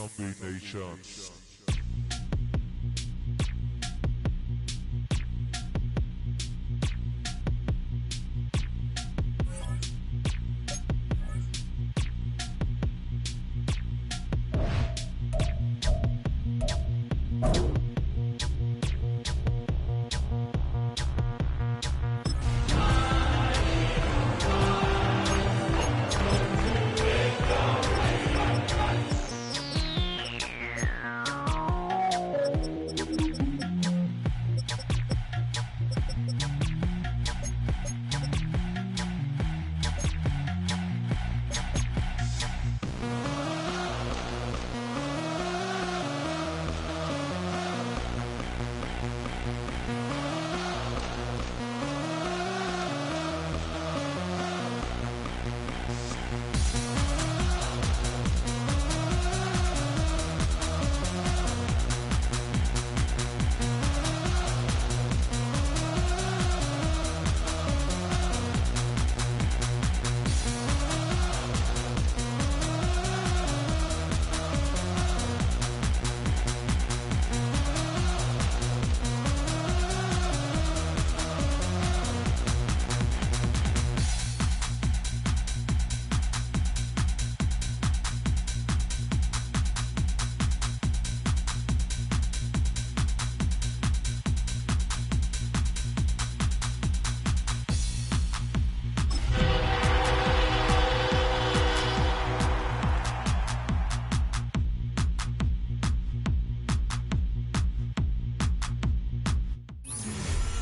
Zombie Nation.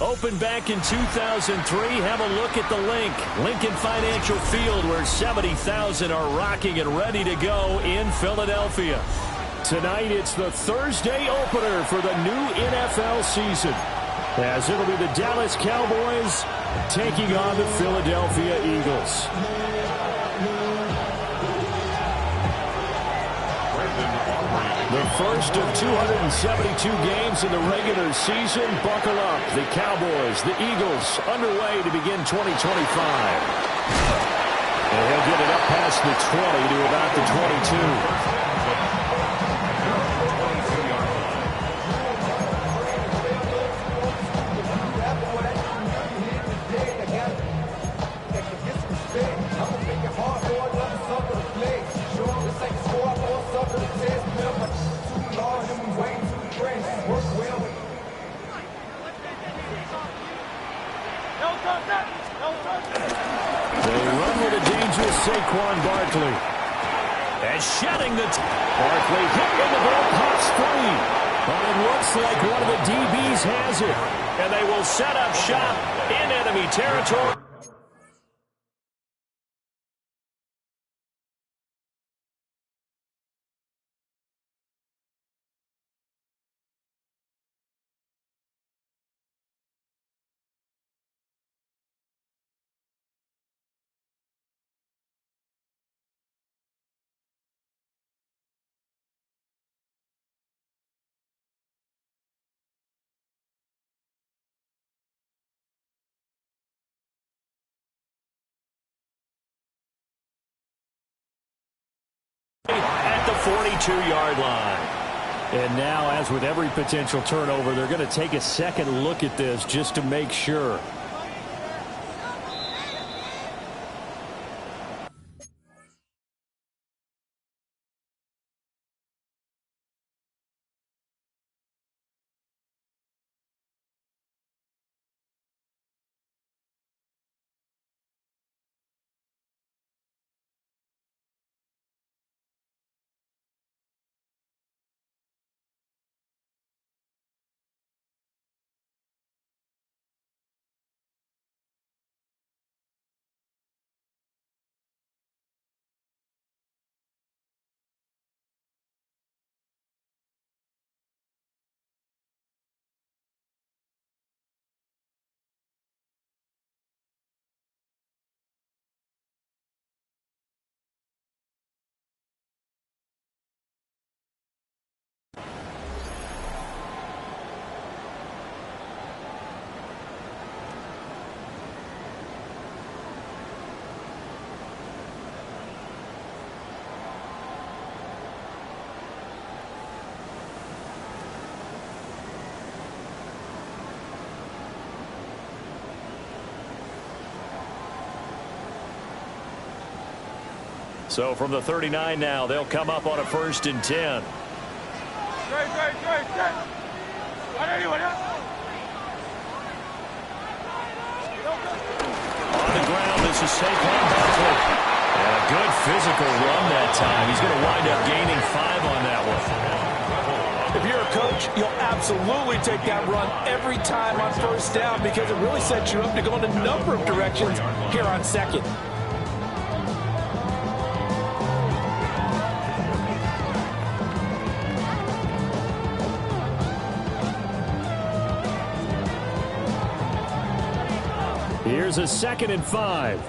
Opened back in 2003. Have a look at the Lincoln Financial Field, where 70,000 are rocking and ready to go in Philadelphia. Tonight, it's the Thursday opener for the new NFL season, as it'll be the Dallas Cowboys taking on the Philadelphia Eagles. The first of 272 games in the regular season. Buckle up. The Cowboys, the Eagles, underway to begin 2025. And he'll get it up past the 20 to about the 22. They run with a dangerous Saquon Barkley. And shedding the Barkley hit in the ball, pops free. But it looks like one of the DBs has it. And they will set up shop in enemy territory. At the 42-yard line. And now, as with every potential turnover, they're going to take a second look at this just to make sure. So from the 39 now, they'll come up on a 1st and 10. On the ground, this is Saquon Barkley. And a good physical run that time. He's going to wind up gaining 5 on that one. If you're a coach, you'll absolutely take that run every time on 1st down because it really sets you up to go in a number of directions here on 2nd. Here's a 2nd and 5.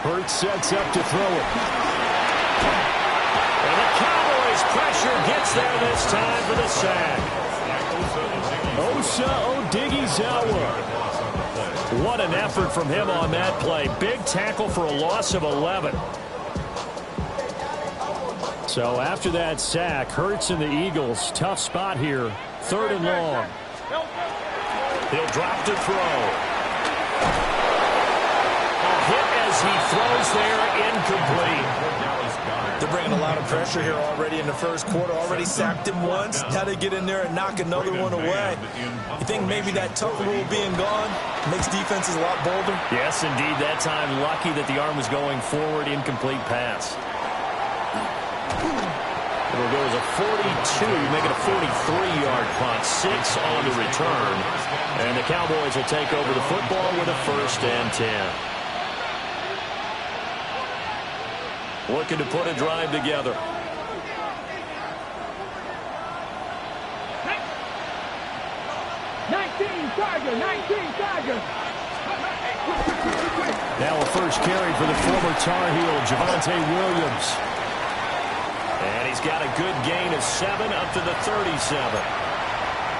Hurts sets up to throw it. And the Cowboys pressure gets there this time for the sack. Osa Odighizuwa. What an effort from him on that play. Big tackle for a loss of 11. So after that sack, Hurts and the Eagles, tough spot here. 3rd and long. He'll drop to throw. Hit as he throws there, incomplete. They're bringing a lot of pressure here already in the 1st quarter. Already sacked him once. Now they get in there and knock another one away. You think maybe that tough rule being gone makes defenses a lot bolder? Yes, indeed. That time, lucky that the arm was going forward, incomplete pass. It'll go as a 42, make it a 43-yard punt. 6 on the return. And the Cowboys will take over the football with a 1st and 10. Looking to put a drive together. Now a first carry for the former Tar Heel, Javonte Williams. And he's got a good gain of 7 up to the 37.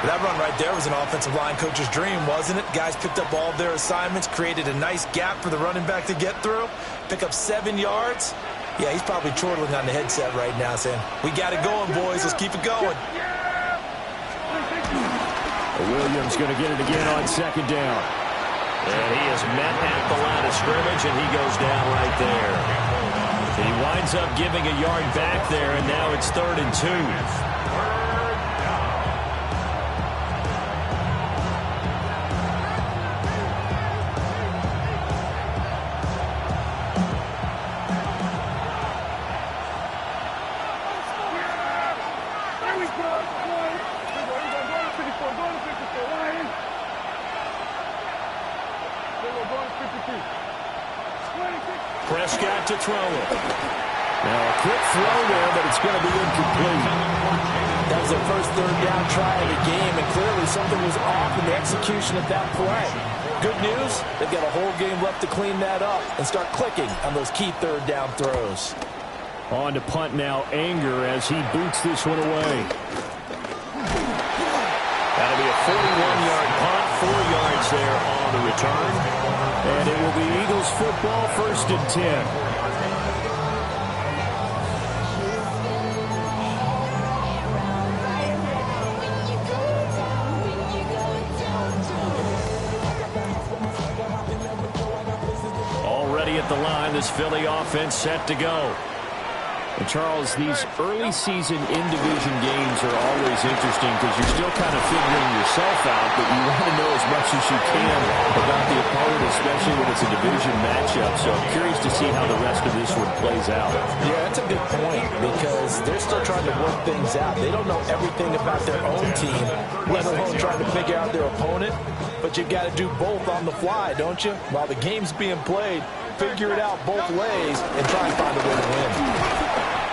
That run right there was an offensive line coach's dream, wasn't it? Guys picked up all of their assignments, created a nice gap for the running back to get through, pick up 7 yards. Yeah, he's probably chortling on the headset right now saying, we got it going, boys. Let's keep it going. Williams going to get it again on 2nd down. And he is met at the line of scrimmage, and he goes down right there. He winds up giving a yard back there, and now it's 3rd and 2. Prescott to throw it. Now a quick throw there, but it's going to be incomplete. That was their first 3rd down try of the game, and clearly something was off in the execution of that play. Good news, they've got a whole game left to clean that up and start clicking on those key 3rd down throws. On to punt now, Anger, as he boots this one away. That'll be a 41-yard punt, 4 yards there on the return. And it will be Eagles football, 1st and 10. Already at the line, this Philly offense set to go. And Charles, these early season in-division games are always interesting because you're still kind of figuring yourself out, but you want to know as much as you can about the opponent, especially when it's a division matchup. So I'm curious to see how the rest of this one plays out. Yeah, that's a good point because they're still trying to work things out. They don't know everything about their own team, let alone trying to figure out their opponent. But you got to do both on the fly, don't you? While the game's being played, figure it out both ways and try and find a way to win.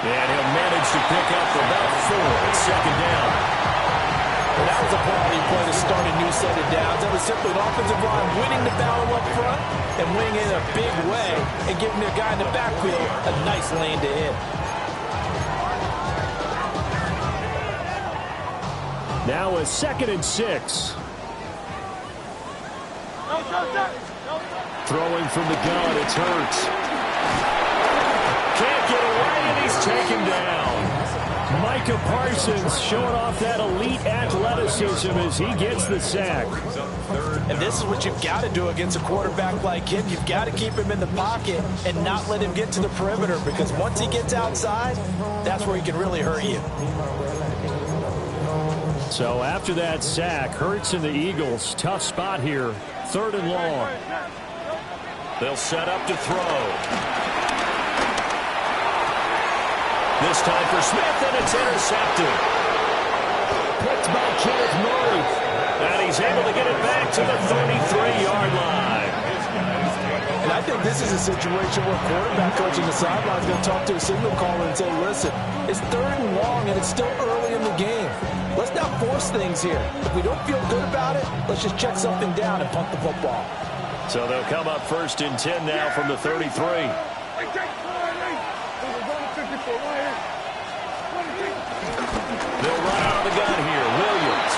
And he'll manage to pick up about 4 at 2nd down. And that was a quality play to start a new set of downs. That was simply an offensive line winning the battle up front and winning it in a big way and giving their guy in the backfield a nice lane to hit. Now a 2nd and 6. Throwing from the gun, it's Hurts. Can't get away, and he's taken down. Micah Parsons showing off that elite athleticism as he gets the sack. And this is what you've got to do against a quarterback like him. You've got to keep him in the pocket and not let him get to the perimeter, because once he gets outside, that's where he can really hurt you. So after that sack, Hurts and the Eagles, tough spot here. 3rd and long. They'll set up to throw. This time for Smith, and it's intercepted. Picked by Kenneth Murray. And he's able to get it back to the 33-yard line. And I think this is a situation where quarterback coach on the sideline is going to talk to a signal caller and say, listen, it's 3rd and long, and it's still early in the game. Let's not force things here. If we don't feel good about it, let's just check something down and punt the football. So they'll come up 1st and 10 now from the 33. They'll run out of the gun here. Williams.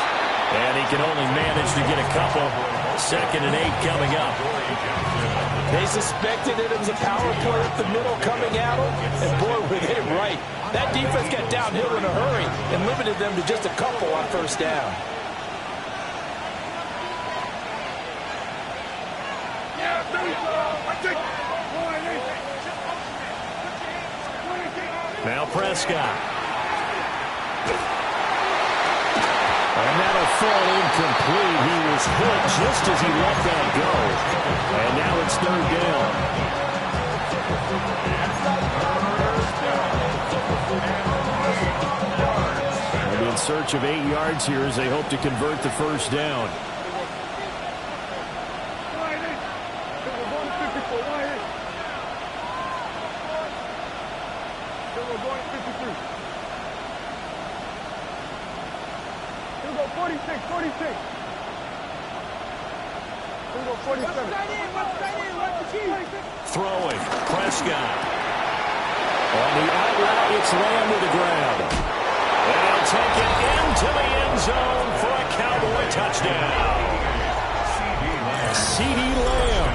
And he can only manage to get a couple. 2nd and 8 coming up. They suspected that it was a power play up the middle coming at them. And boy, were they right. That defense got downhill in a hurry and limited them to just a couple on 1st down. Now Prescott. And that'll fall incomplete. He was hit just as he let that go. And now it's 3rd down. They'll be in search of 8 yards here as they hope to convert the 1st down. Throwing, Prescott. On the out route, it's Lamb to the ground. And he'll take it into the end zone for a Cowboy touchdown. C.D. Lamb,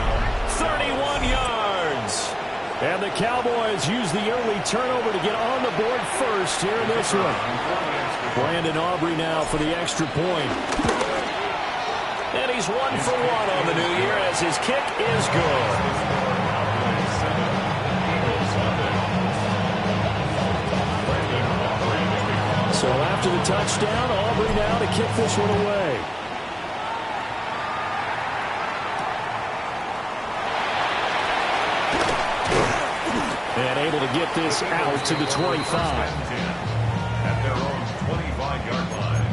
31 yards. And the Cowboys use the early turnover to get on the board first here in this one. Brandon Aubrey now for the extra point. And he's 1 for 1 on the new year as his kick is good. So after the touchdown, Aubrey now to kick this one away. And able to get this out to the 25. At their own 25-yard line.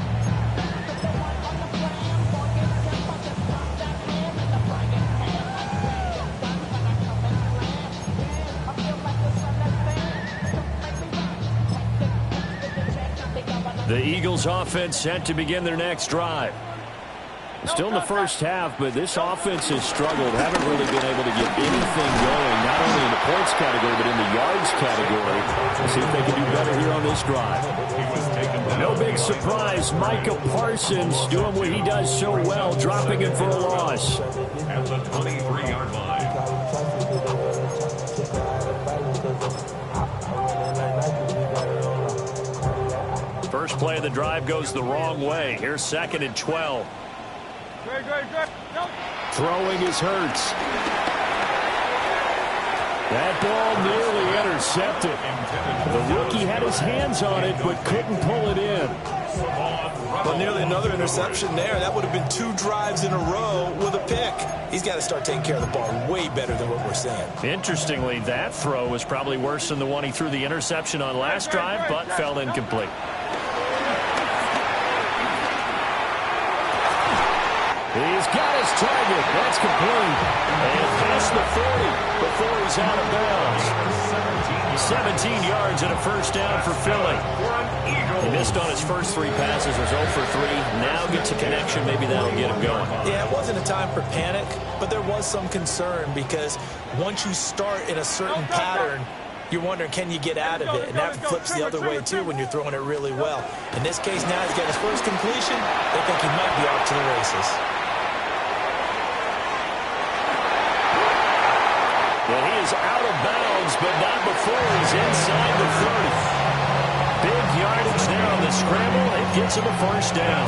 The Eagles offense set to begin their next drive. Still in the 1st half, but this offense has struggled. Haven't really been able to get anything going, not only in the points category, but in the yards category. Let's see if they can do better here on this drive. No big surprise. Micah Parsons doing what he does so well, dropping it for a loss. At the 23-yard line. First play of the drive goes the wrong way. Here's 2nd and 12. Throwing is Hurts. That ball nearly intercepted. The rookie had his hands on it, but couldn't pull it in. Well, nearly another interception there. That would have been 2 drives in a row with a pick. He's got to start taking care of the ball way better than what we're seeing. Interestingly, that throw was probably worse than the one he threw the interception on last drive, but fell incomplete. He's got his target. That's complete. And past the 40 before he's out of bounds. 17 yards and a 1st down for Philly. He missed on his first 3 passes, was 0 for 3. Now gets a connection. Maybe that'll get him going. Yeah, it wasn't a time for panic, but there was some concern because once you start in a certain pattern, you're wondering, can you get out of it? And that flips the other way, too, when you're throwing it really well. In this case, now he's got his first completion. They think he might be off to the races. is out of bounds, but not before he's inside the 30. Big yardage there on the scramble. It gets him a first down.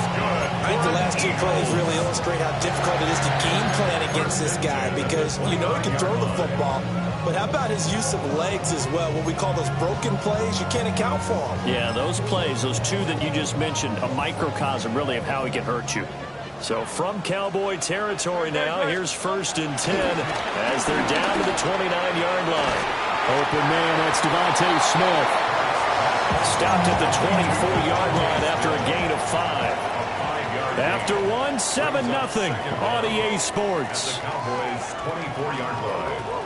I think the last two plays really illustrate how difficult it is to game plan against this guy because you know he can throw the football, but how about his use of legs as well? What we call those broken plays, you can't account for them. Yeah, those plays, those two that you just mentioned, a microcosm really of how he can hurt you. So from Cowboy territory now, here's 1st and 10 as they're down to the 29-yard line. Open man, that's Devontae Smith. Stopped at the 24-yard line after a gain of 5. After one, 7-0 on EA Sports. Cowboys 24-yard line.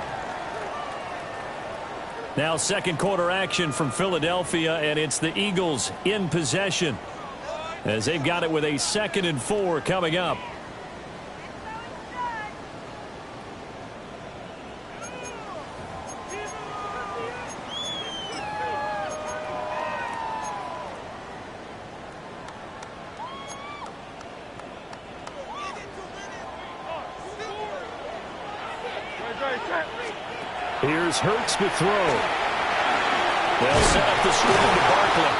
Now second quarter action from Philadelphia, and it's the Eagles in possession as they've got it with a 2nd and 4 coming up. Here's Hurts to throw. They'll set up the screen to Barkley.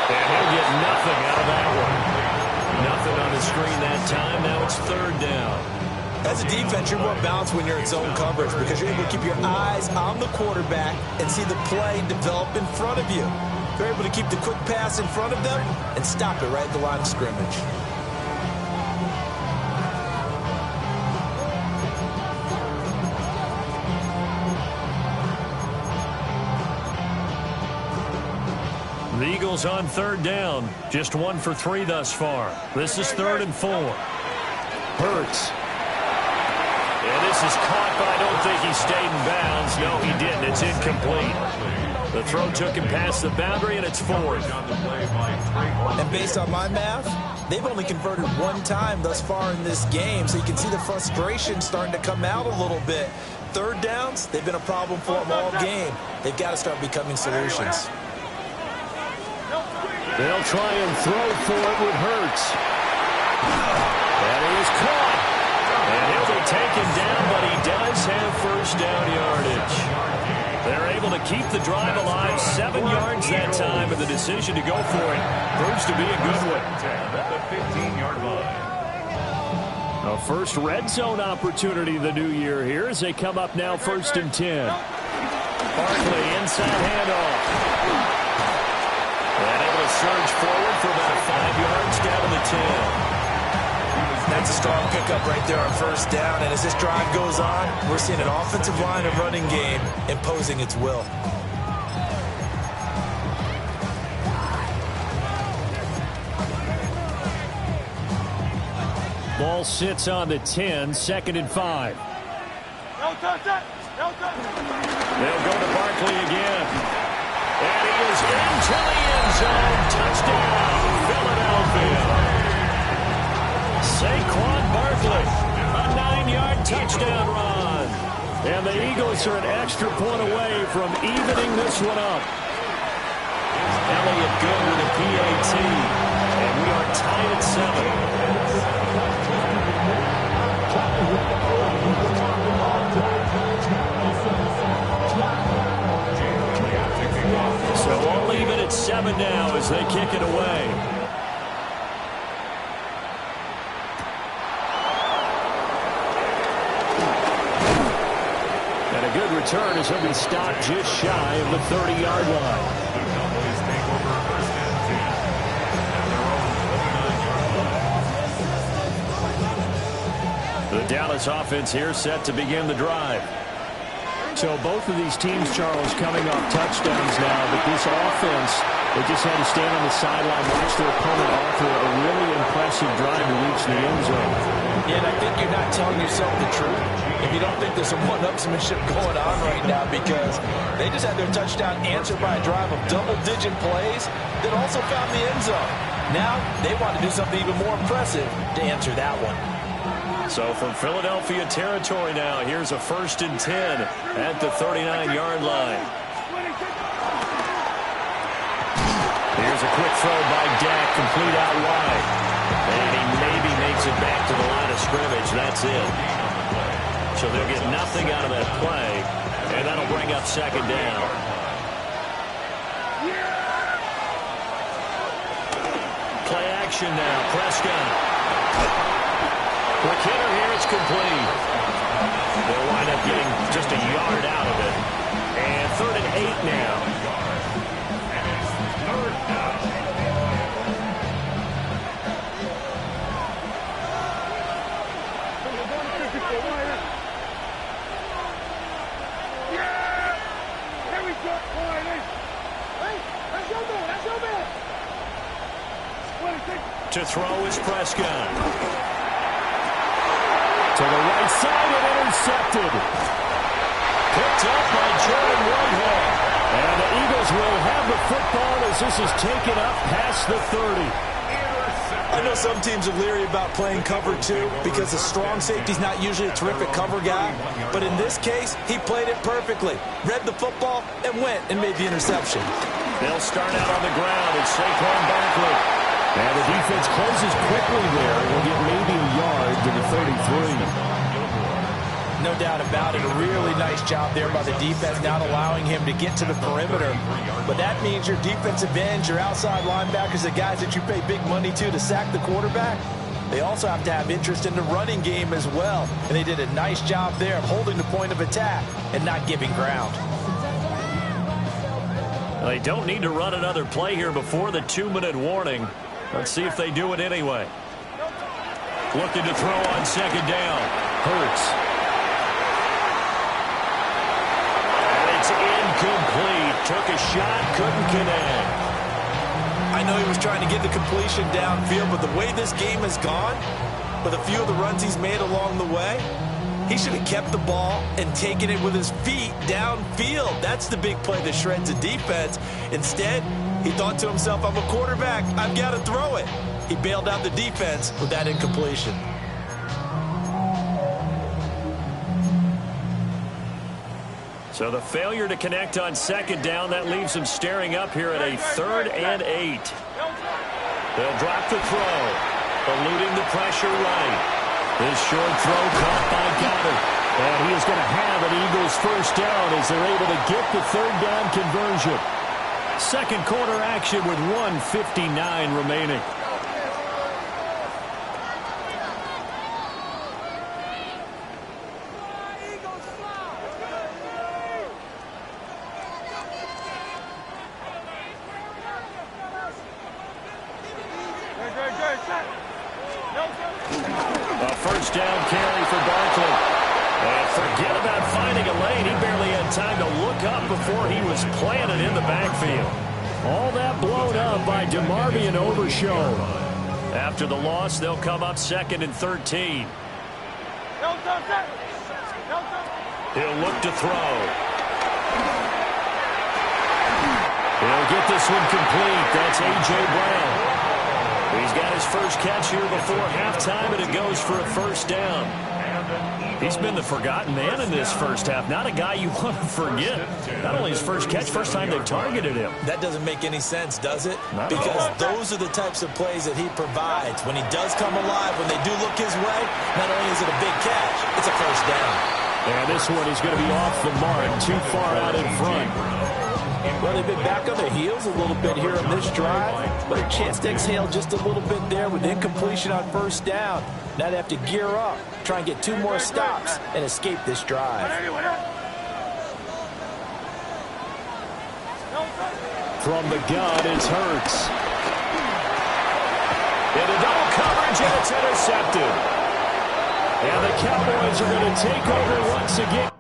And he'll get nothing out of that one. Nothing on the screen that time. Now it's 3rd down. As a defense, you're more balanced when you're in zone coverage because you're able to keep your eyes on the quarterback and see the play develop in front of you. You're able to keep the quick pass in front of them and stop it right at the line of scrimmage. The Eagles on 3rd down. Just 1 for 3 thus far. This is 3rd and 4. Hurts. And this is caught, but I don't think he stayed in bounds. No, he didn't. It's incomplete. The throw took him past the boundary, and it's 4th. And based on my math, they've only converted 1 time thus far in this game, so you can see the frustration starting to come out a little bit. 3rd downs, they've been a problem for them all game. They've got to start becoming solutions. They'll try and throw for it with Hurts. And he is caught. And he'll be taken down, but he does have 1st down yardage. They're able to keep the drive alive. 7 yards that time, and the decision to go for it proves to be a good one. At the 15-yard line. A first red zone opportunity the new year here as they come up now 1st and 10. Barkley inside handoff. And able to surge forward for about 5 yards down to the 10. That's a strong pickup right there on 1st down. And as this drive goes on, we're seeing an offensive line and running game imposing its will. Ball sits on the 10, 2nd and 5. They'll go to Barkley again. And he is into the end zone. Touchdown, Philadelphia. Saquon Barkley, a 9-yard touchdown run. And the Eagles are an extra point away from evening this one up. Elliott good with a PAT. And we are tied at 7. So we'll leave it at 7 now as they kick it away. And a good return as he'll be stopped just shy of the 30-yard line. The Dallas offense here set to begin the drive. So both of these teams, Charles, coming off touchdowns now, but this offense, they just had to stand on the sideline, watch their opponent offer a really impressive drive to reach the end zone. Yeah, and I think you're not telling yourself the truth if you don't think there's some one-upsmanship going on right now, because they just had their touchdown answered by a drive of double-digit plays that also found the end zone. Now they want to do something even more impressive to answer that one. So from Philadelphia territory now, here's a 1st and 10 at the 39-yard line. Here's a quick throw by Dak, complete out wide. And he maybe makes it back to the line of scrimmage. That's it. So they'll get nothing out of that play. And that'll bring up second down. Play action now. Prescott. Quick hitter here. It's complete. They'll wind up getting just a yard out of it. And 3rd and 8 now. To throw is Prescott. To the right side and intercepted. Picked up by Jordan Whitehead. And the Eagles will have the football as this is taken up past the 30. I know some teams are leery about playing cover 2 because the strong safety's not usually a terrific cover guy. But in this case, he played it perfectly. Read the football and went and made the interception. They'll start out on the ground. It's Saquon Barkley. And the defense closes quickly there. We'll get maybe a yard to the 33. No doubt about it. A really nice job there by the defense, not allowing him to get to the perimeter. But that means your defensive ends, your outside linebackers, the guys that you pay big money to sack the quarterback, they also have to have interest in the running game as well. And they did a nice job there of holding the point of attack and not giving ground. They don't need to run another play here before the 2-minute warning. Let's see if they do it anyway. Looking to throw on second down. Hurts. And it's incomplete. Took a shot, couldn't connect. I know he was trying to get the completion downfield, but the way this game has gone, with a few of the runs he's made along the way, he should have kept the ball and taken it with his feet downfield. That's the big play that shreds the defense. Instead, he thought to himself, I'm a quarterback. I've got to throw it. He bailed out the defense with that incompletion. So the failure to connect on second down, that leaves him staring up here at a 3rd and 8. They'll drop the throw, eluding the pressure right. This short throw caught by Goddard. And he is going to have an Eagles first down as they're able to get the 3rd down conversion. Second quarter action with 1:59 remaining. A first down carry for Barkley. And forget about finding a lane. He barely had time to look up before he was planted in the backfield. All that blown up by DeMarvion Overshow. After the loss, they'll come up 2nd and 13. He'll look to throw. He'll get this one complete. That's A.J. Brown. He's got his first catch here before halftime, and it goes for a first down. He's been the forgotten man in this first half. Not a guy you want to forget. Not only his first catch, first time they've targeted him. That doesn't make any sense, does it? Because those are the types of plays that he provides. When he does come alive, when they do look his way, not only is it a big catch, it's a first down. And this one is going to be off the mark, too far out in front. Well, they've been back on their heels a little bit here on this drive, but a chance to exhale just a little bit there with incompletion on first down. Now they have to gear up, try and get 2 more stops, and escape this drive. From the gun, it's Hurts. Into double coverage, and it's intercepted. And the Cowboys are going to take over once again.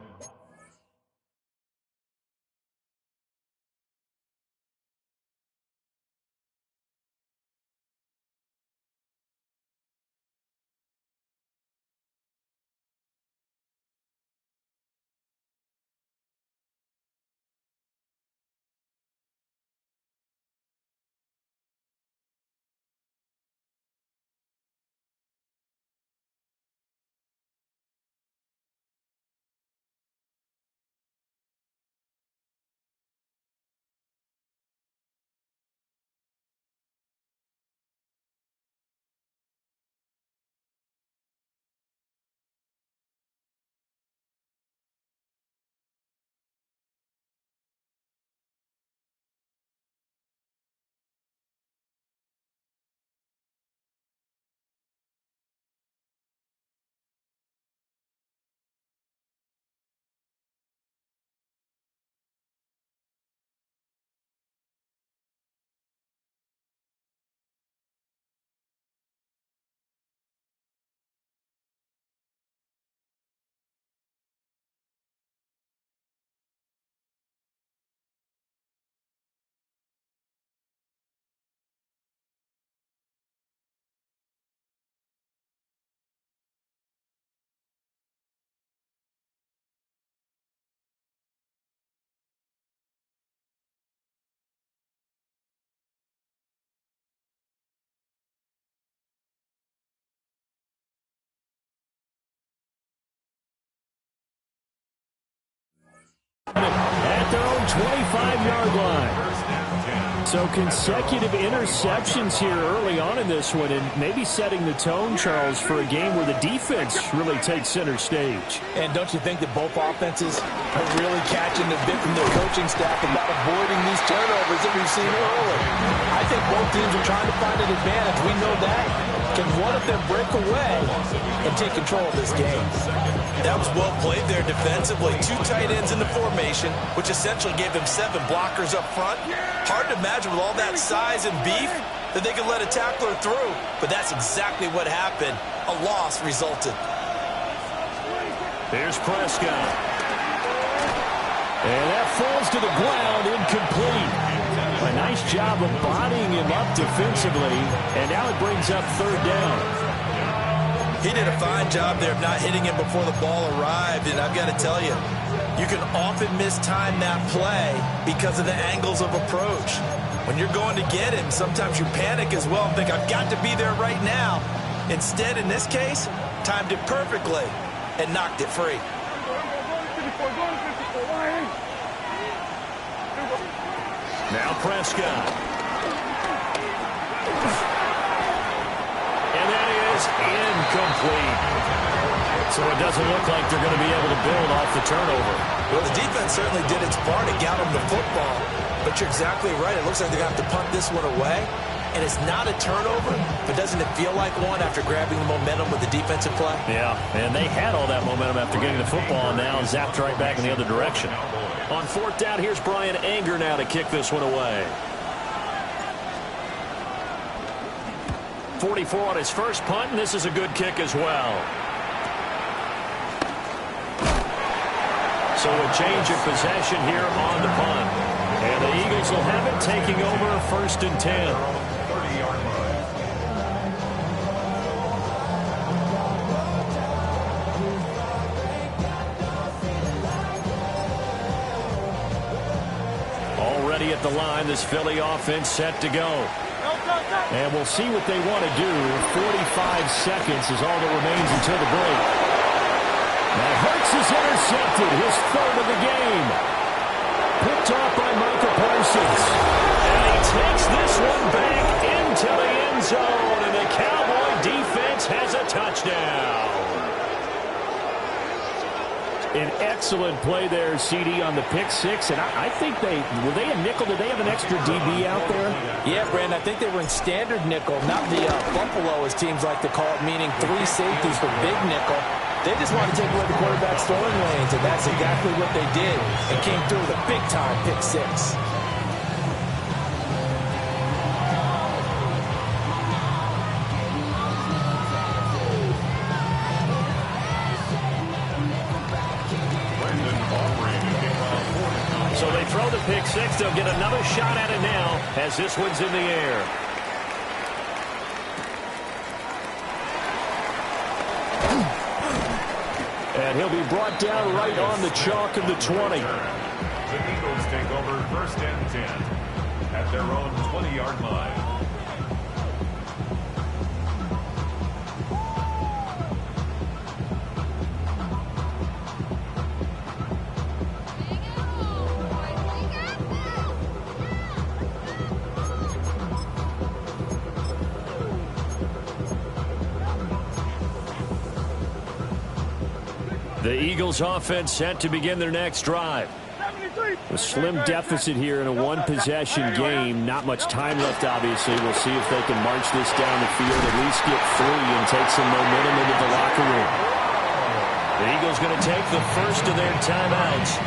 At their own 25-yard line. So consecutive interceptions here early on in this one, and maybe setting the tone, Charles, for a game where the defense really takes center stage. And don't you think that both offenses are really catching the bit from their coaching staff about avoiding these turnovers that we've seen early? I think both teams are trying to find an advantage. We know that. Can one of them break away and take control of this game? That was well played there defensively. 2 tight ends in the formation, which essentially gave them 7 blockers up front. Hard to imagine with all that size and beef that they could let a tackler through. But that's exactly what happened. A loss resulted. There's Prescott. And that falls to the ground, incomplete. A nice job of bodying him up defensively. And now it brings up 3rd down. He did a fine job there of not hitting him before the ball arrived, and I've got to tell you, you can often mistime that play because of the angles of approach. When you're going to get him, sometimes you panic as well and think, I've got to be there right now. Instead, in this case, timed it perfectly and knocked it free. Now Prescott. And that is incomplete. So it doesn't look like they're going to be able to build off the turnover. Well, the defense certainly did its part and got them the football. But you're exactly right. It looks like they're going to have to punt this one away. And it's not a turnover, but doesn't it feel like one after grabbing the momentum with the defensive play? Yeah, and they had all that momentum after getting the football and now zapped right back in the other direction. On 4th down, here's Brian Anger now to kick this one away. 44 on his first punt, and this is a good kick as well. So a change of possession here on the punt. And the Eagles will have it, taking over 1st and 10. 30-yard line. Already at the line, this Philly offense set to go. And we'll see what they want to do. 45 seconds is all that remains until the break. Now Hurts is intercepted, his 3rd of the game. Picked off by Michael Parsons. And he takes this one back into the end zone. And the Cowboy defense has a touchdown. An excellent play there, CD, on the pick 6. And I think were they a nickel? Did they have an extra DB out there? Yeah, Brandon, I think they were in standard nickel, not the Buffalo, as teams like to call it, meaning 3 safeties for big nickel. They just want to take away the quarterback's throwing lanes, and that's exactly what they did. And came through with a big-time pick 6. So they throw the pick 6. They'll get another shot at it now as this one's in the air. And he'll be brought down right on the chalk of the 20. The Eagles take over 1st and 10 at their own 20-yard line. The Eagles offense set to begin their next drive. A slim deficit here in a 1-possession game. Not much time left, obviously. We'll see if they can march this down the field, at least get 3 and take some momentum into the locker room. The Eagles going to take the first of their timeouts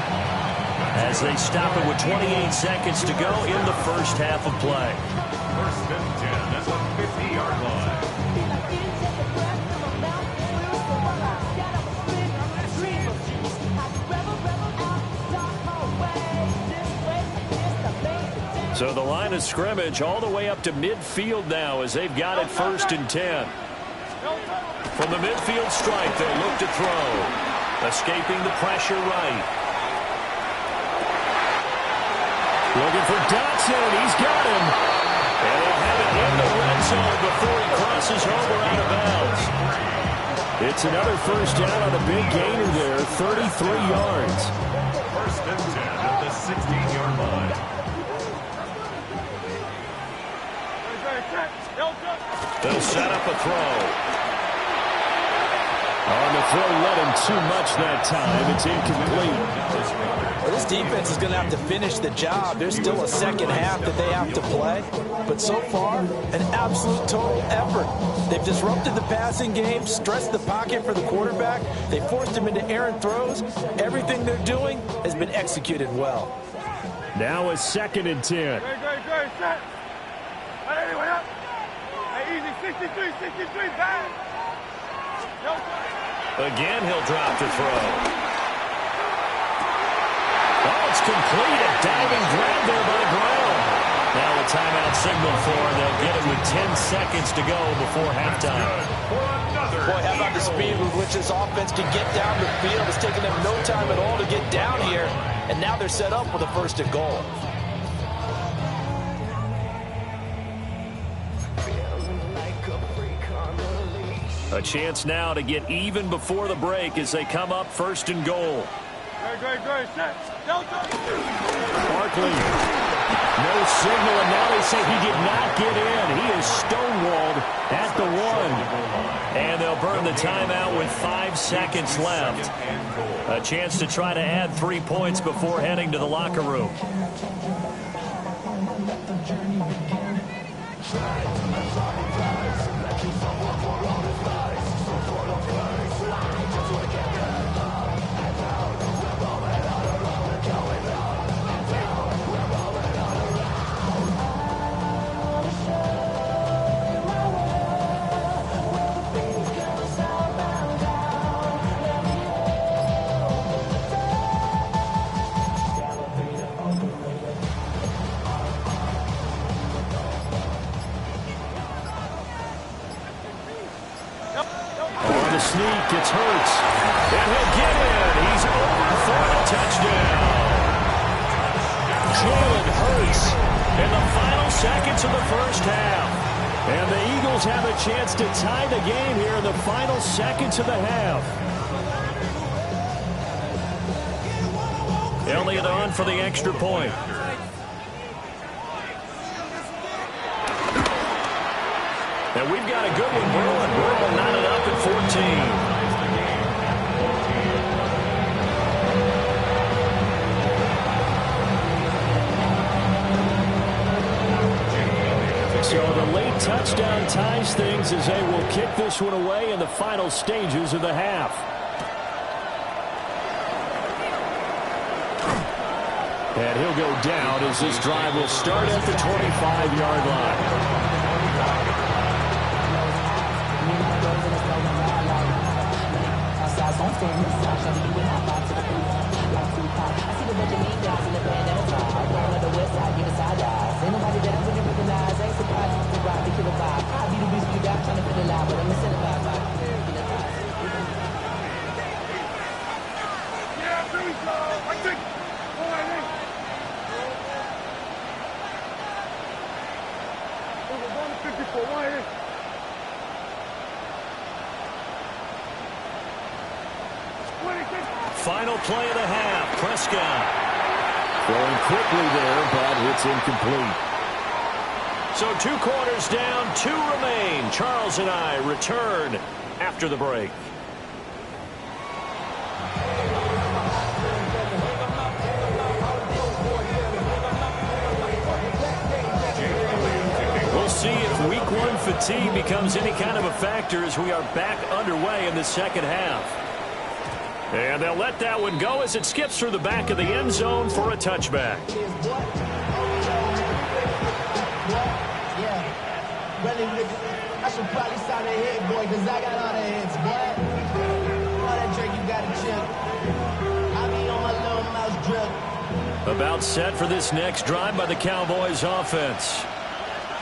as they stop it with 28 seconds to go in the first half of play. 1st and 10 at the 50-yard line. So the line of scrimmage all the way up to midfield now as they've got it 1st and 10. From the midfield stripe, they'll look to throw. Escaping the pressure right. Looking for Dotson. He's got him. And they'll have it in the red zone before he crosses over out of bounds. It's another first down on a big gainer there, 33 yards. First and 10 at the 16-yard line. They'll set up a throw. On the throw, led him too much that time. It's incomplete. Well, this defense is going to have to finish the job. There's still a second half that they have to play. But so far, an absolute total effort. They've disrupted the passing game, stressed the pocket for the quarterback. They forced him into errant throws. Everything they're doing has been executed well. Now a 2nd and 10. Great, set. Anyway, up. Hey, easy, 63, bang. Again, he'll drop to throw. Oh, it's complete. A diving grab there by Brown. Now a timeout signal for him. They'll get it with 10 seconds to go before halftime. Boy, how about the speed with which this offense can get down the field? It's taken them no time at all to get down here. And now they're set up with a 1st and goal. A chance now to get even before the break as they come up 1st and goal. Great, set. Barkley. No signal, and now they say he did not get in. He is stonewalled at the 1. And they'll burn the timeout with 5 seconds left. A chance to try to add 3 points before heading to the locker room. Sneak gets Hurts, and he'll get in. He's over for a touchdown. Jalen Hurts in the final seconds of the first half. And the Eagles have a chance to tie the game here in the final seconds of the half. Elliott on for the extra point. And we've got a good one brewing. Burrow knotted up at 14. So the late touchdown ties things as they will kick this one away in the final stages of the half. And he'll go down as this drive will start at the 25-yard line. Final play of the half. Prescott throwing quickly there, but it's incomplete. So 2 quarters down, 2 remain. Charles and I return after the break. We'll see if week 1 fatigue becomes any kind of a factor as we are back underway in the second half. And they'll let that one go as it skips through the back of the end zone for a touchback. I should probably sign a hit, boy, because I got all the hits, boy. All that drink you got to chill. I be on my little mouse drip. About set for this next drive by the Cowboys offense.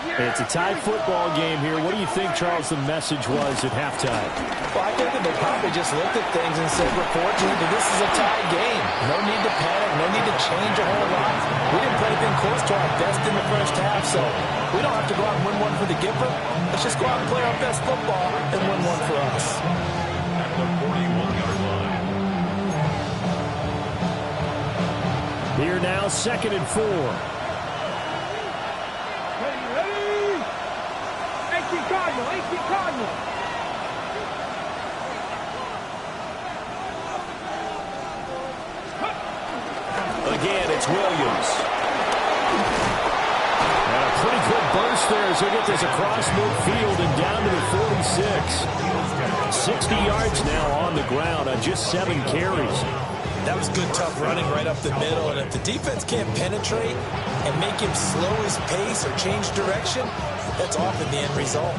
It's a tied football game here. What do you think, Charles, the message was at halftime? Well, I think that they probably just looked at things and said, we're fortunate that this is a tied game. No need to panic. No need to change a whole lot. We didn't play anything close to our best in the first half, so we don't have to go out and win one for the Gipper. Let's just go out and play our best football and win one for us. the 41-yard line. Here now, 2nd and 4. Ready? 18 Cardinal, 18 Cardinal. Again, it's Williams. And a pretty good burst there as he'll get this across midfield and down to the 46. 60 yards now on the ground on just 7 carries. That was good, tough running right up the middle. And if the defense can't penetrate and make him slow his pace or change direction, that's often the end result.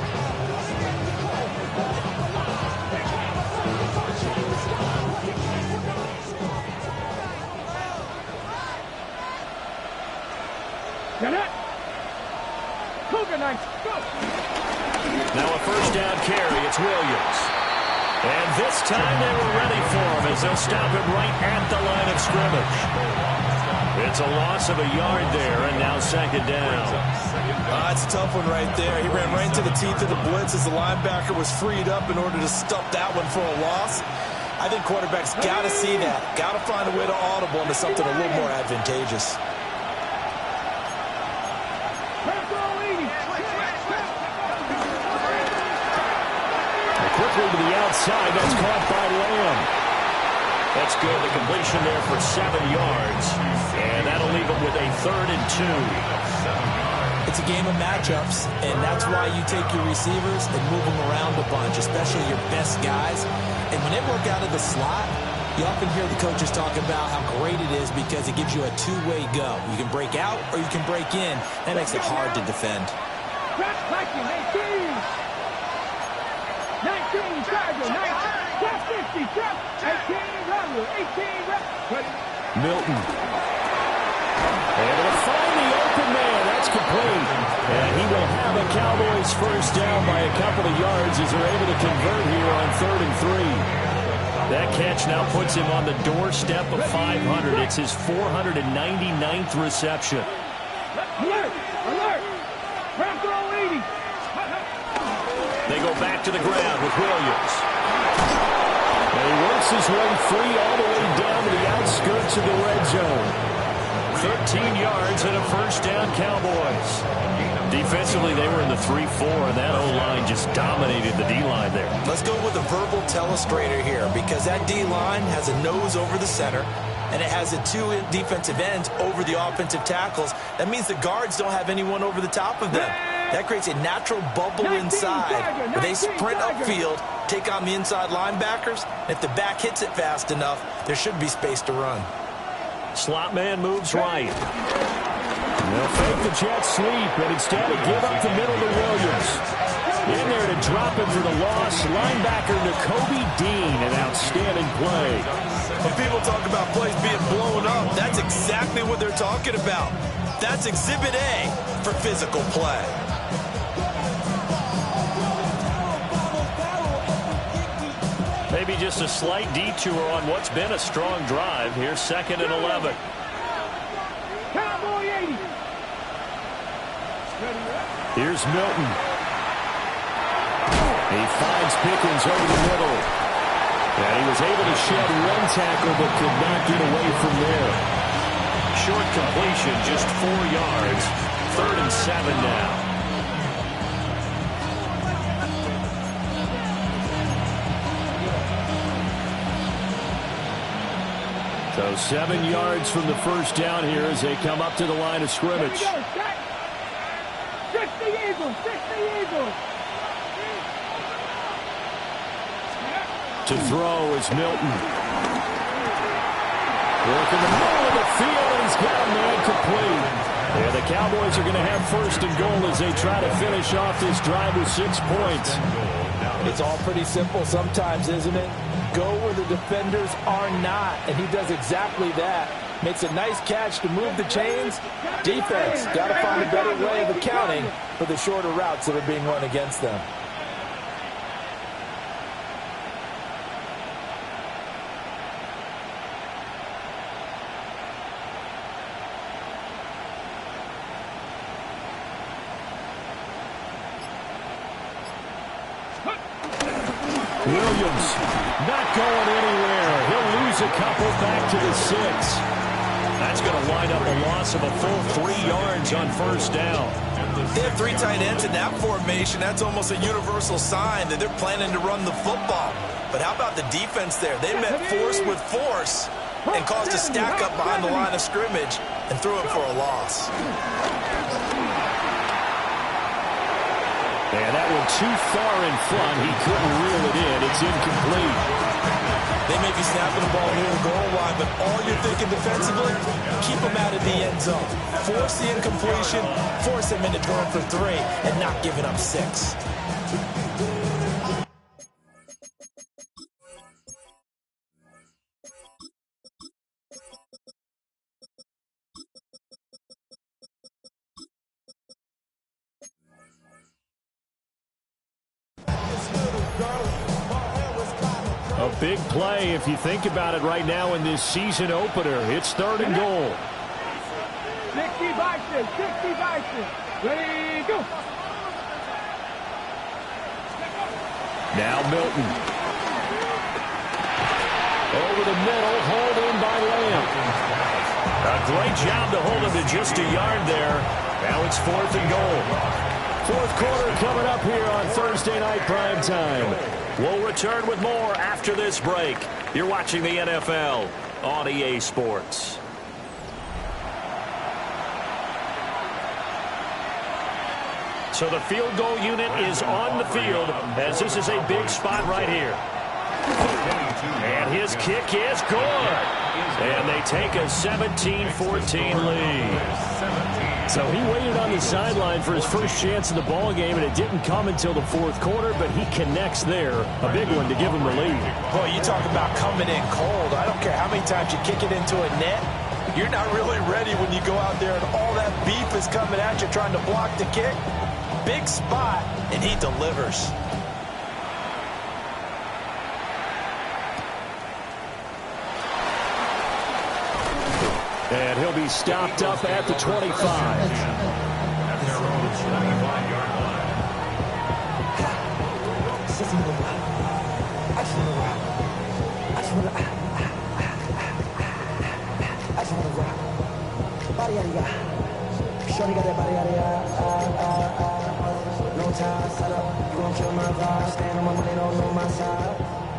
Now a first down carry. It's Williams. And this time they were ready for him as they'll stop him right at the line of scrimmage. It's a loss of a yard there, and now 2nd down. It's a tough one right there. He ran right into the teeth of the blitz as the linebacker was freed up in order to stop that one for a loss. I think quarterbacks got to see that. Got to find a way to audible into something a little more advantageous. Quickly to the outside. That's caught by Lamb. That's good. The completion there for 7 yards. And that'll leave them with a 3rd and 2. It's a game of matchups, and that's why you take your receivers and move them around a bunch, especially your best guys. And when they work out of the slot, you often hear the coaches talk about how great it is because it gives you a two-way go. You can break out or you can break in. That makes it hard to defend. 19, Charger, 19, 50, 18, Rumble, 18, Milton. Able to find the open man. That's complete. And he will have a Cowboys first down by a couple of yards as they're able to convert here on 3rd and 3. That catch now puts him on the doorstep of 500. It's his 499th reception. Alert! Alert! Ram throw 80. They go back to the ground with Williams. And he works his way free all the way down to the outskirts of the red zone. 13 yards and a first down, Cowboys. Defensively, they were in the 3-4, and that O-line just dominated the D-line there. Let's go with a verbal telestrator here because that D-line has a nose over the center, and it has the 2 defensive ends over the offensive tackles. That means the guards don't have anyone over the top of them. That creates a natural bubble inside where they sprint upfield, take on the inside linebackers. If the back hits it fast enough, there should be space to run. Slot man moves right. They'll fake the jet sweep, and instead give up the middle to Williams. In there to drop him for the loss, linebacker Nakobe Dean, an outstanding play. When people talk about plays being blown up, that's exactly what they're talking about. That's Exhibit A for physical play. Maybe just a slight detour on what's been a strong drive. Here's 2nd and 11. Cowboy 80. Here's Milton. He finds Pickens over the middle. And he was able to shed 1 tackle but could not get away from there. Short completion, just 4 yards. 3rd and 7 now. So 7 yards from the first down here as they come up to the line of scrimmage. 60 Eagles, 60 Eagles. To throw is Milton. Working the middle of the field, and he's got a man complete. Yeah, the Cowboys are going to have 1st and goal as they try to finish off this drive with 6 points. It's all pretty simple sometimes, isn't it? Go where the defenders are not, and he does exactly that. Makes a nice catch to move the chains. Defense got to find a better way of accounting for the shorter routes that are being run against them. Williams Not going anywhere. He'll lose a couple back to the 6. That's going to wind up a loss of a full 3 yards on first down. They have 3 tight ends in that formation. That's almost a universal sign that they're planning to run the football. But how about the defense there? They met force with force and caused a stack up behind the line of scrimmage and threw it for a loss. And that one too far in front. He couldn't reel it in. It's incomplete. They may be snapping the ball near the goal line, but all you're thinking defensively, keep them out of the end zone. Force the incompletion, force them into going for 3, and not giving up 6. A big play if you think about it right now in this season opener. It's 3rd and goal. 60 Bison, 60 Bison. Ready, go. Now Milton. Over the middle, hauled in by Lamb. A great job to hold him to just a yard there. Now it's 4th and goal. 4th quarter coming up here on Thursday Night Primetime. We'll return with more after this break. You're watching the NFL on EA Sports. So the field goal unit is on the field as this is a big spot right here. And his kick is good. And they take a 17-14 lead. So he waited on the sideline for his first chance in the ball game, and it didn't come until the 4th quarter, but he connects there. A big one to give him the lead. Boy, you talk about coming in cold. I don't care how many times you kick it into a net. You're not really ready when you go out there and all that beef is coming at you trying to block the kick. Big spot, and he delivers. And he'll be stopped up at the 25. At their own 25-yard line.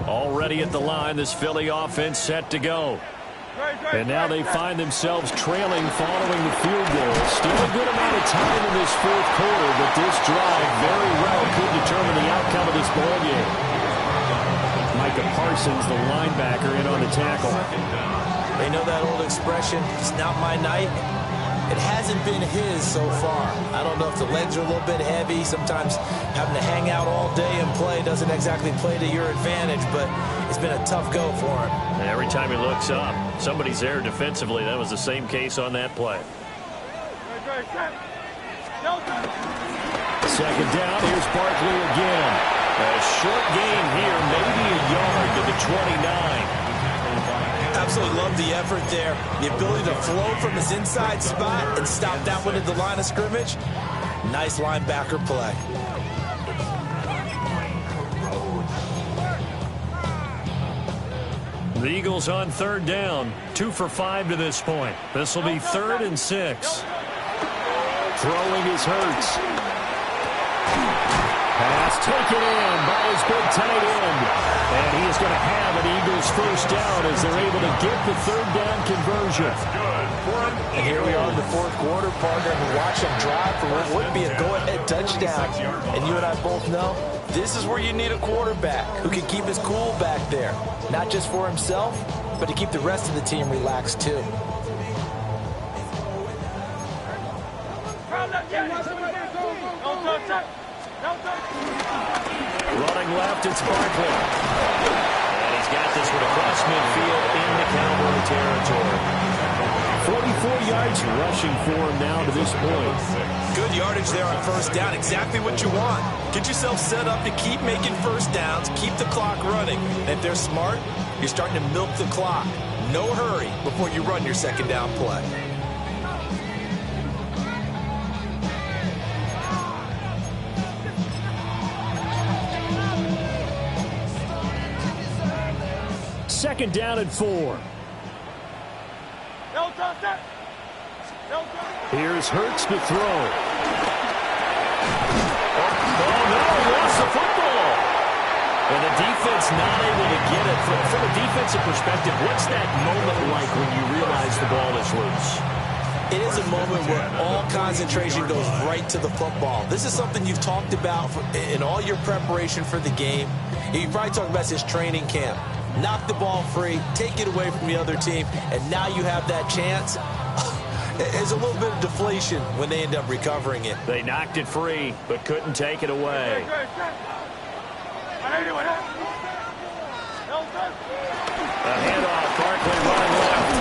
Already at the line, this Philly offense set to go. And now they find themselves trailing following the field goal. Still a good amount of time in this 4th quarter, but this drive very well could determine the outcome of this ball game. Micah Parsons, the linebacker, in on the tackle. They know that old expression, it's not my night. It hasn't been his so far. I don't know if the legs are a little bit heavy. Sometimes having to hang out all day and play doesn't exactly play to your advantage, but it's been a tough go for him. And every time he looks up, somebody's there defensively. That was the same case on that play. Second down, here's Barkley again. A short gain here, maybe a yard to the 29. Absolutely love the effort there. The ability to flow from his inside spot and stop that one at the line of scrimmage. Nice linebacker play. The Eagles on 3rd down. 2 for 5 to this point. This will be 3rd and 6. Throwing is Hurts. Pass taken in by his big tight end. And he is going to have an Eagles first down as they're able to get the 3rd down conversion. And here we are in the 4th quarter, partner, and watch him drive for what would be a go-ahead touchdown. And you and I both know this is where you need a quarterback who can keep his cool back there. Not just for himself, but to keep the rest of the team relaxed too. Running left, it's Barkley. And he's got this one across midfield into Cowboy territory. 44 yards rushing for him now to this point. Good yardage there on first down. Exactly what you want. Get yourself set up to keep making first downs, keep the clock running. And if they're smart, you're starting to milk the clock. No hurry before you run your second down play. second down and 4. Here's Hurts to throw. Oh, no, he lost the football. And the defense not able to get it. From a defensive perspective, what's that moment like when you realize the ball is loose? It is a moment where all concentration goes right to the football. This is something you've talked about in all your preparation for the game. You probably talked about his training camp. Knock the ball free, take it away from the other team, and now you have that chance. There's a little bit of deflation when they end up recovering it. They knocked it free, but couldn't take it away. A handoff, Barkley running left.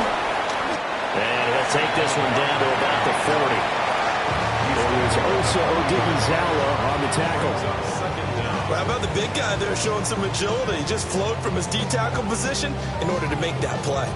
And he'll take this one down to about the 40. It was Osa Odighizuwa on the tackle. Well, how about the big guy there showing some agility? He just flowed from his D-tackle position in order to make that play.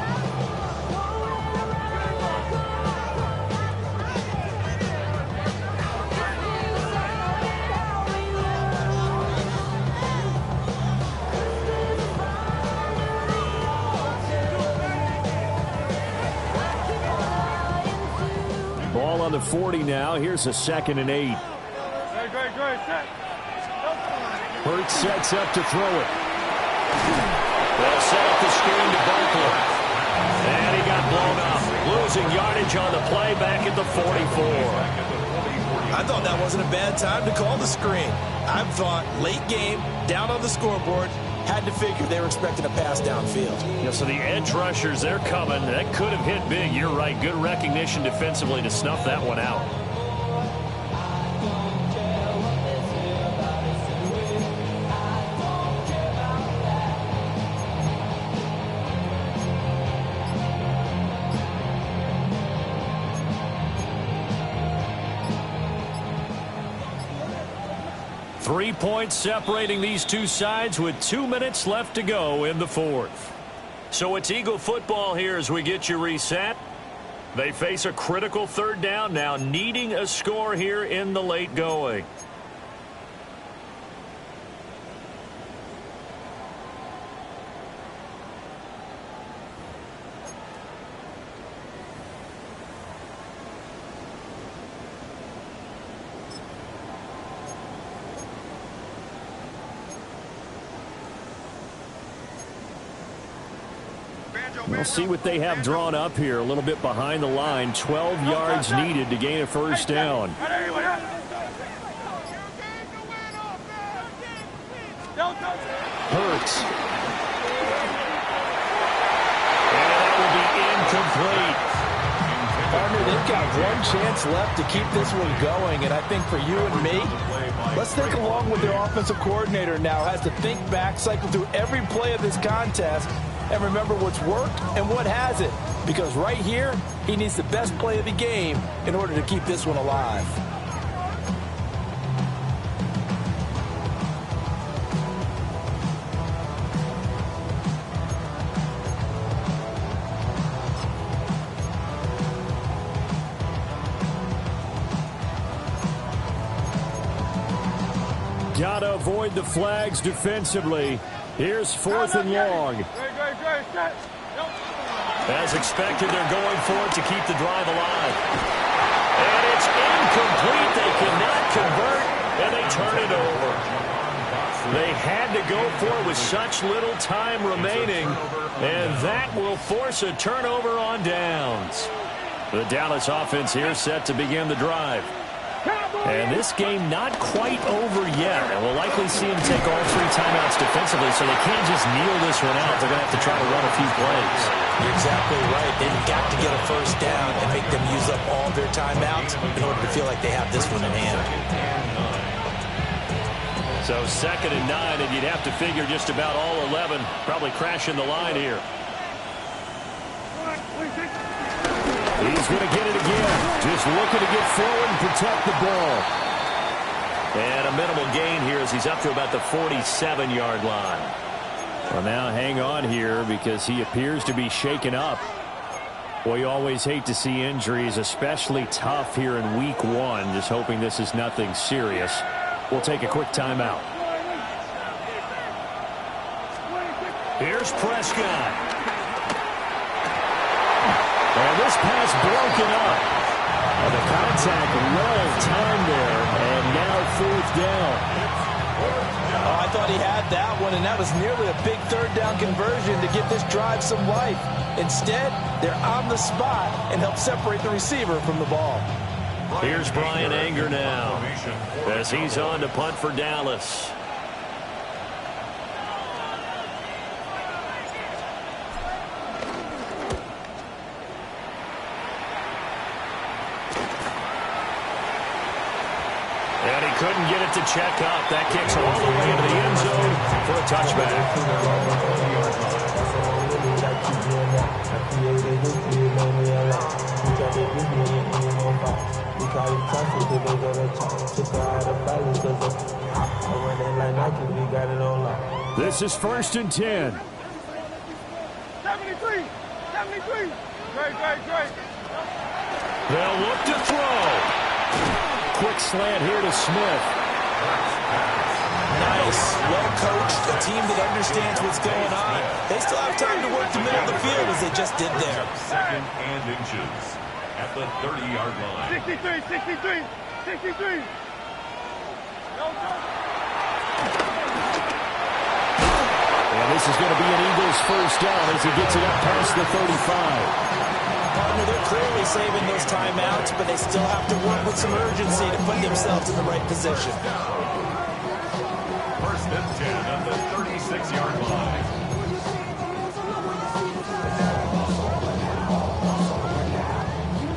Ball on the 40 now. Here's a 2nd and 8. Hurts sets up to throw it. They'll set up the screen to Barkley. And he got blown up. Losing yardage on the play back at the 44. I thought that wasn't a bad time to call the screen. I thought late game, down on the scoreboard, had to figure they were expecting a pass downfield. Yeah, so the edge rushers, they're coming. That could have hit big. You're right. Good recognition defensively to snuff that one out. Three points separating these two sides with 2 minutes left to go in the 4th. So it's Eagle football here as we get you reset. They face a critical 3rd down now, needing a score here in the late going. We'll see what they have drawn up here. A little bit behind the line. 12 yards needed to gain a 1st down. Hurts. And that will be incomplete. Partner, they've got one chance left to keep this one going, and I think for you and me, let's think along with their offensive coordinator now. Has to think back, cycle through every play of this contest, and remember what's worked and what hasn't. Because right here, he needs the best play of the game in order to keep this one alive. Gotta avoid the flags defensively. Here's 4th and long. As expected, they're going for it to keep the drive alive. And it's incomplete. They cannot convert, and they turn it over. They had to go for it with such little time remaining, and that will force a turnover on downs. The Dallas offense here set to begin the drive. And this game not quite over yet. And we'll likely see them take all 3 timeouts defensively, so they can't just kneel this one out. They're going to have to try to run a few plays. You're exactly right. They've got to get a 1st down and make them use up all their timeouts in order to feel like they have this one in hand. So 2nd and 9, and you'd have to figure just about all 11 probably crashing the line here. He's going to get it again. Just looking to get forward and protect the ball. And a minimal gain here as he's up to about the 47-yard line. Well, now hang on here because he appears to be shaken up. Well, you always hate to see injuries, especially tough here in week 1. Just hoping this is nothing serious. We'll take a quick timeout. Here's Prescott. And this pass broken up. And the contact well timed there, and now 4th down. Oh, I thought he had that one, and that was nearly a big 3rd down conversion to give this drive some life. Instead, they're on the spot and help separate the receiver from the ball. Here's Brian Anger now as he's on to punt for Dallas. And he couldn't get it to check up. That kicks all the way into the end zone for a touchback. This is 1st and 10. 73. Great. They'll look to throw. Quick slant here to Smith. Nice. Well coached. A team that understands what's going on. They still have time to work the middle of the field as they just did there. 2nd and inches at the 30-yard line. 63. And this is going to be an Eagles 1st down as he gets it up past the 35. Partner, they're clearly saving those timeouts, but they still have to work with some urgency to put themselves in the right position. 1st and 10 at the 36-yard line.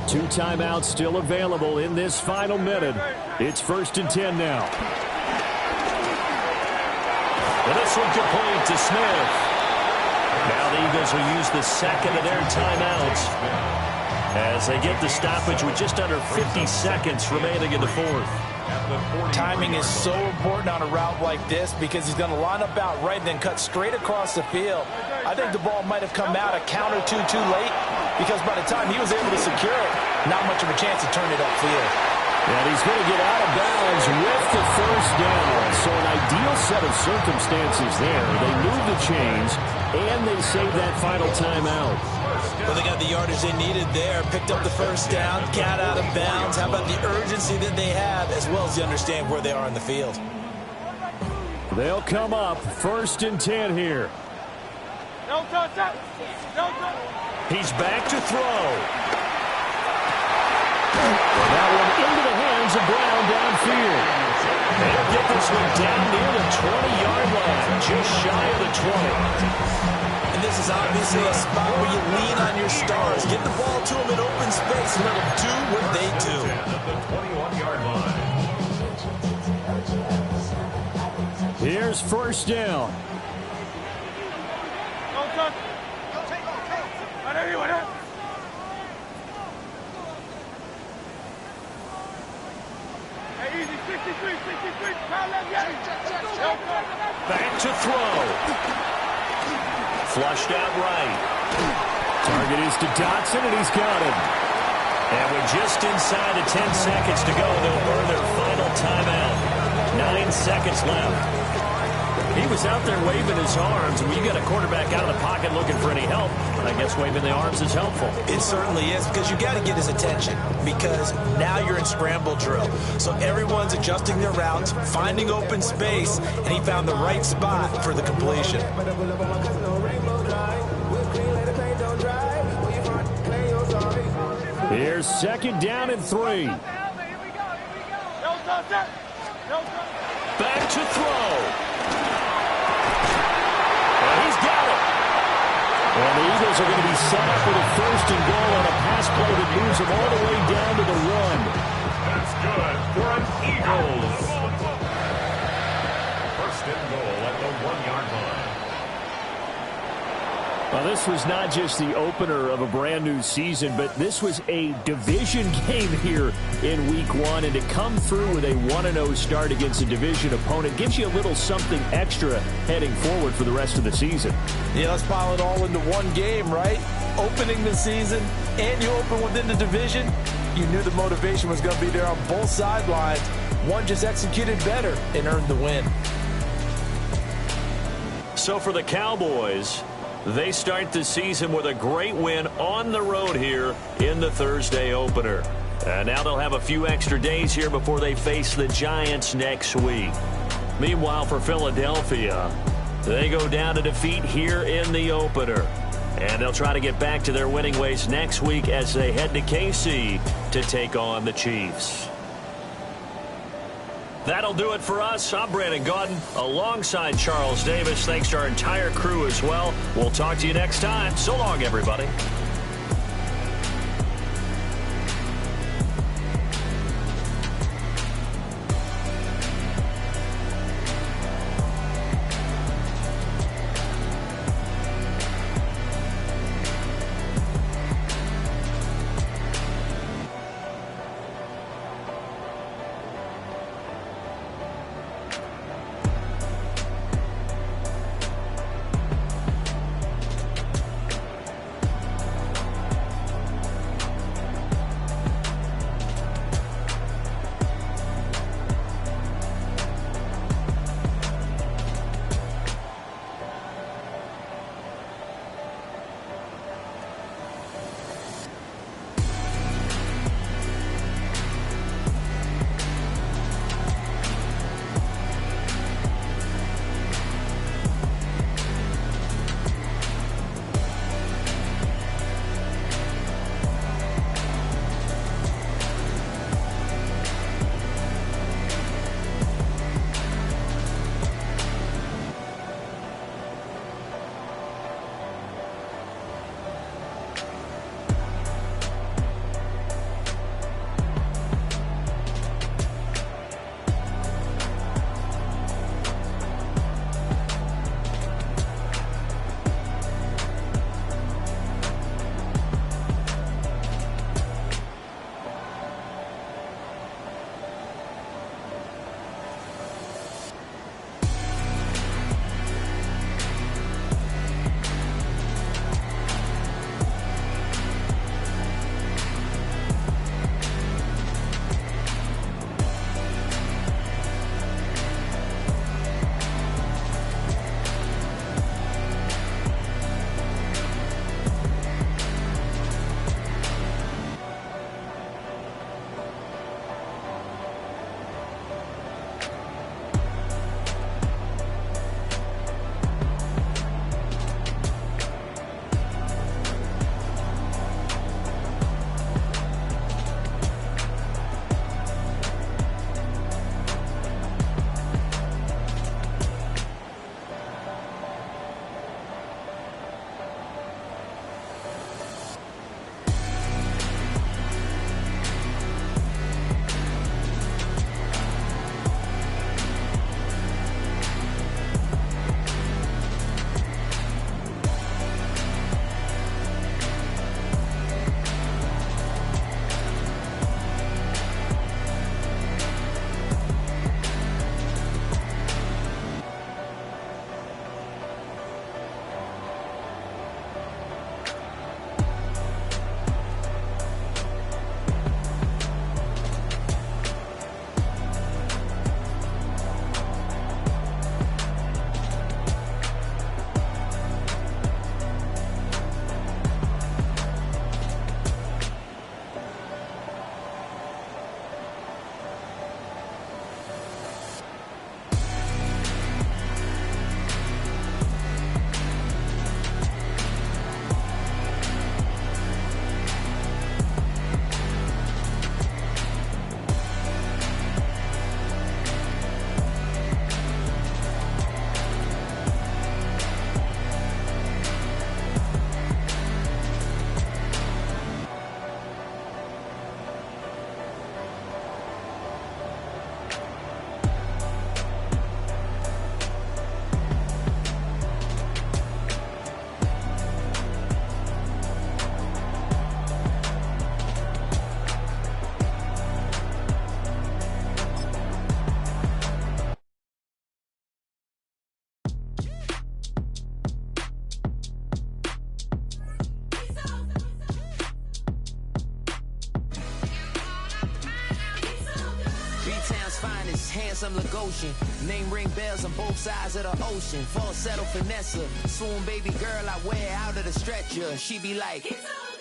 Two timeouts still available in this final minute. It's 1st and 10 now. And this one complete to Smith. Now the Eagles will use the 2nd of their timeouts as they get the stoppage with just under 50 seconds remaining in the 4th. Timing is so important on a route like this because he's going to line up out right and then cut straight across the field. I think the ball might have come out a count or two too late because by the time he was able to secure it, not much of a chance to turn it upfield. And he's going to get out of bounds with the 1st down. So an ideal set of circumstances there. They move the chains, and they save that final timeout. Well, they got the yardage they needed there. Picked up the 1st down, got out of bounds. How about the urgency that they have, as well as you understand where they are in the field? They'll come up 1st and 10 here. He's back to throw. That one into the hands of Brown downfield. They'll get this one down near the 20-yard line, just shy of the 20. And this is obviously a spot where you lean on your stars. Get the ball to them in open space and let them do what they do. The 21-yard line. Here's 1st down. Back to throw. Flushed out right. Target is to Dotson, and he's got him. And with just inside of 10 seconds to go, they'll burn their final timeout. 9 seconds left. He was out there waving his arms, and when you got a quarterback out of the pocket looking for any help, I guess waving the arms is helpful. It certainly is, because you got to get his attention, because now you're in scramble drill. So everyone's adjusting their routes, finding open space, and he found the right spot for the completion. Here's 2nd down and 3. Back to throw. He's got it. And the Eagles are going to be set up with a 1st and goal on a pass play that moves them all the way down to the 1. That's good for an Eagles. 1st and goal at the 1-yard line. Well, this was not just the opener of a brand new season, but this was a division game here in Week 1. And to come through with a 1-0 start against a division opponent gives you a little something extra heading forward for the rest of the season. Yeah, let's pile it all into one game, right? Opening the season, and you open within the division. You knew the motivation was going to be there on both sidelines. One just executed better and earned the win. So for the Cowboys, they start the season with a great win on the road here in the Thursday opener. And now they'll have a few extra days here before they face the Giants next week. Meanwhile, for Philadelphia, they go down to defeat here in the opener. And they'll try to get back to their winning ways next week as they head to KC to take on the Chiefs. That'll do it for us. I'm Brandon Gaudin alongside Charles Davis. Thanks to our entire crew as well. We'll talk to you next time. So long, everybody. finest, handsome Lagosian. Name ring bells on both sides of the ocean. Falsetto finesse, swoon baby girl I wear out of the stretcher. She be like,